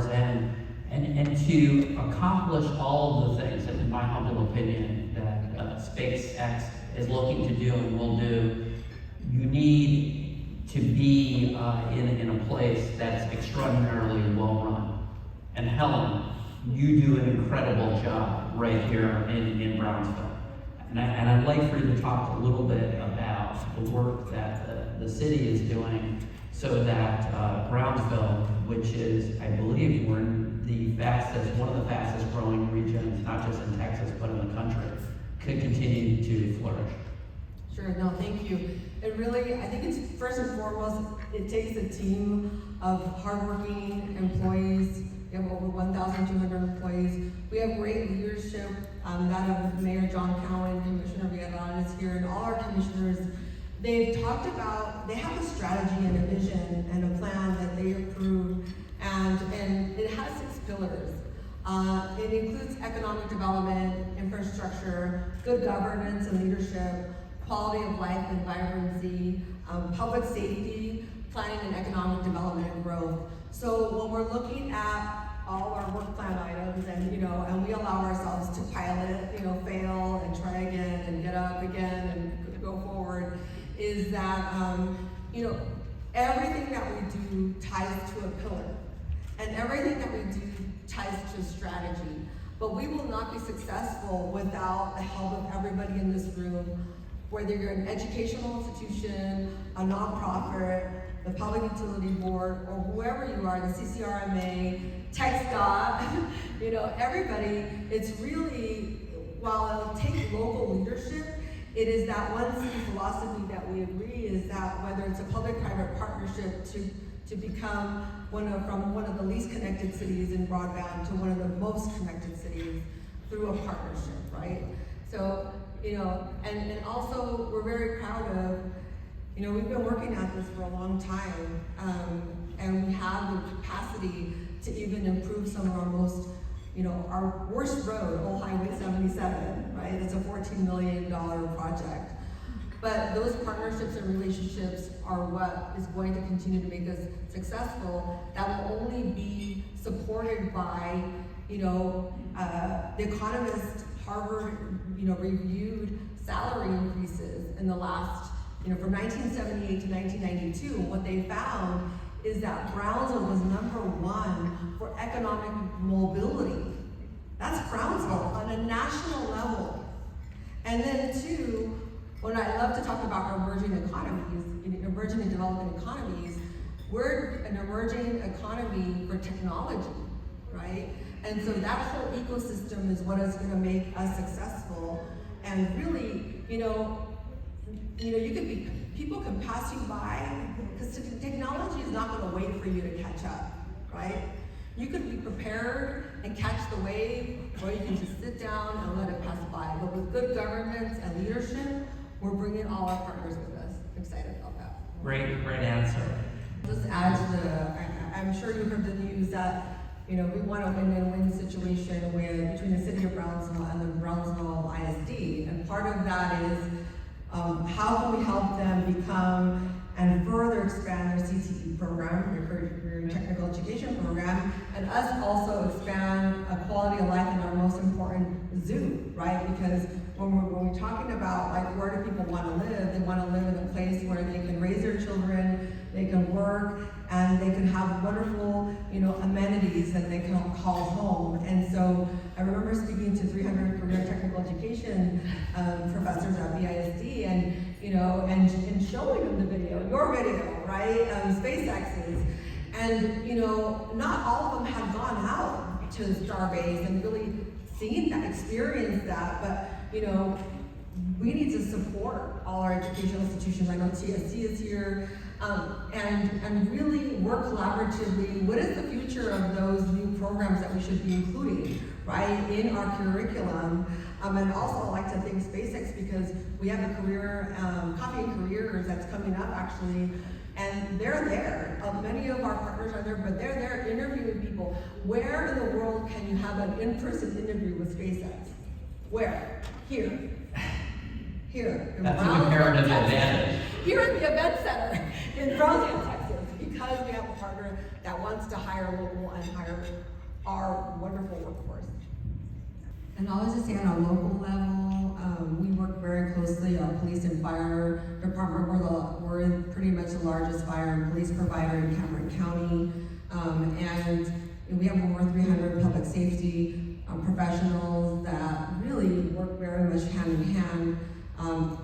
hours and to accomplish all of the things, in my humble opinion, that SpaceX is looking to do and will do, you need to be in a place that's extraordinarily well run. And Helen, you do an incredible job right here in Brownsville. And I'd like for you to talk a little bit about the work that the city is doing so that Brownsville, which is, I believe, one of the fastest growing regions, not just in Texas, but in the country, could continue to flourish. Sure, no, thank you. It really, I think it's first and foremost, it takes a team of hardworking employees. We have over 1,200 employees. We have great leadership, that of Mayor John Cowan, Commissioner Villarreal is here, and all our commissioners. They've talked about, they have a strategy and a vision and a plan that they approved, and it has 6 pillars. It includes economic development, infrastructure, good governance and leadership, quality of life and vibrancy, public safety, planning and economic development and growth. So when we're looking at all our work plan items and we allow ourselves to pilot, fail and try again and get up again and go forward, is that, everything that we do ties to a pillar and everything that we do ties to strategy. But we will not be successful without the help of everybody in this room, whether you're an educational institution, a nonprofit, the Public Utility Board, or whoever you are, the CCRMA, TxDOT, everybody. It's really, while it'll take local leadership, it is that one city philosophy that we agree is that whether it's a public-private partnership to become from one of the least connected cities in broadband to one of the most connected cities through a partnership, right? So, and also we're very proud of, we've been working at this for a long time, and we have the capacity to even improve some of our most, our worst road, Old Highway 77, right? It's a $14 million project. But those partnerships and relationships are what is going to continue to make us successful. That will only be supported by, the Economist Harvard, reviewed salary increases in the last, from 1978 to 1992. What they found is that Brownsville was #1 for economic mobility. That's Brownsville on a national level. And then 2, when I love to talk about emerging economies, emerging and developing economies, we're an emerging economy for technology, right? And so that whole ecosystem is what is going to make us successful. And really, people can pass you by, because technology is not going to wait for you to catch up, right? You could be prepared and catch the wave, or you can just sit down and let it pass by. But with good governance and leadership, we're bringing all our partners with us. I'm excited about that. Great answer. Just add to I'm sure you heard the news that, we want a win-win situation between the city of Brownsville and the Brownsville ISD. And part of that is, how can we help them become and further expand their CTE program, your career and technical education program, and us also expand a quality of life in our most important zoo, right? Because when we're talking about where do people want to live, they want to live in a place where they can raise their children, they can work, and they can have wonderful, amenities that they can call home. And so I remember speaking to 300 career and technical education professors at BISD, and showing them the video, your video, right? SpaceX's, and not all of them have gone out to Starbase and really seen that, experienced that, but we need to support all our educational institutions. I know TSC is here, and really work collaboratively. What is the future of those new programs that we should be including, right, in our curriculum? And also I'd like to thank SpaceX because we have a career, Coffee and Careers that's coming up actually, and they're there. Many of our partners are there, but they're there interviewing people. Where in the world can you have an in-person interview with SpaceX? Where? Here. Here. That's an imperative advantage. Here at the Events Center in Brownsville, Texas, because we have a partner that wants to hire local and hire our wonderful workforce. And I'll just say on a local level, we work very closely, our police and fire department, we're pretty much the largest fire and police provider in Cameron County. And we have over 300 public safety professionals that really work very much hand in hand.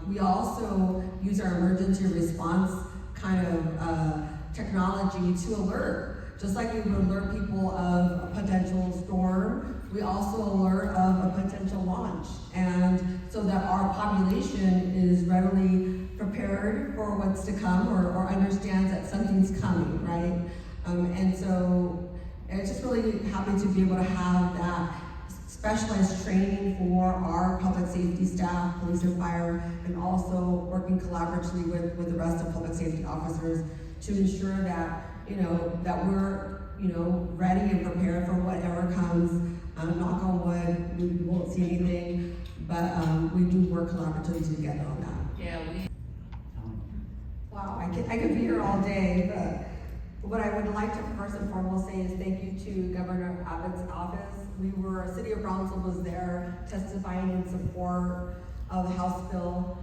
We also use our emergency response kind of technology to alert. Just like we would alert people of a potential storm, we also alert of a potential launch. And so that our population is readily prepared for what's to come or understands that something's coming, right? And so it's just really happy to be able to have that specialized training for our public safety staff, police and fire, and also working collaboratively with the rest of public safety officers to ensure that, that we're, ready and prepared for whatever comes. Knock on wood, we won't see anything, but we do work collaboratively together on that. Yeah, Wow, I could be here all day, but what I would like to first and foremost say is thank you to Governor Abbott's office. City of Brownsville was there testifying in support of the House bill.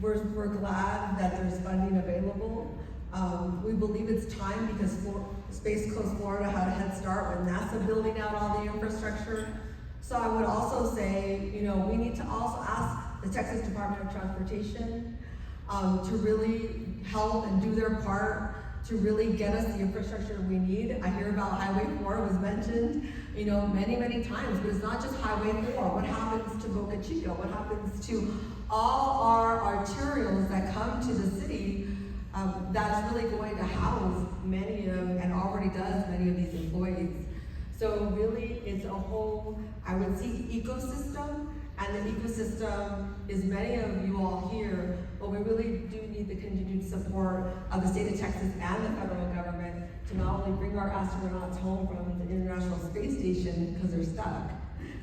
We're glad that there's funding available. We believe it's time because Space Coast Florida had a head start with NASA building out all the infrastructure. So I would also say, we need to also ask the Texas Department of Transportation to really help and do their part to really get us the infrastructure we need. I hear about Highway 4 was mentioned, many, many times, but it's not just Highway 4. What happens to Boca Chica? What happens to all our arterials that come to the city that's really going to house many of, and already does, many of these employees. So really, it's a whole, I would see, ecosystem, and the ecosystem is many of you all here, but we really do need the continued support of the state of Texas and the federal government to not only bring our astronauts home from the International Space Station because they're stuck,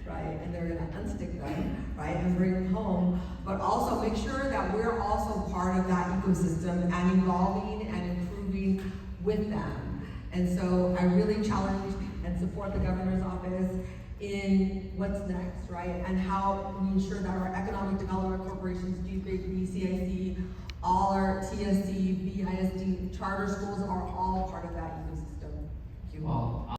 right, and they're gonna unstick them, right, and bring them home, but also make sure that we're also part of that ecosystem and evolving and improving with them. And so I really challenge and support the governor's office in what's next, right, and how we ensure that our economic development corporations, GBIC, BCIC, all our TSC, BISD, charter schools are all part of that ecosystem. Thank you. Well,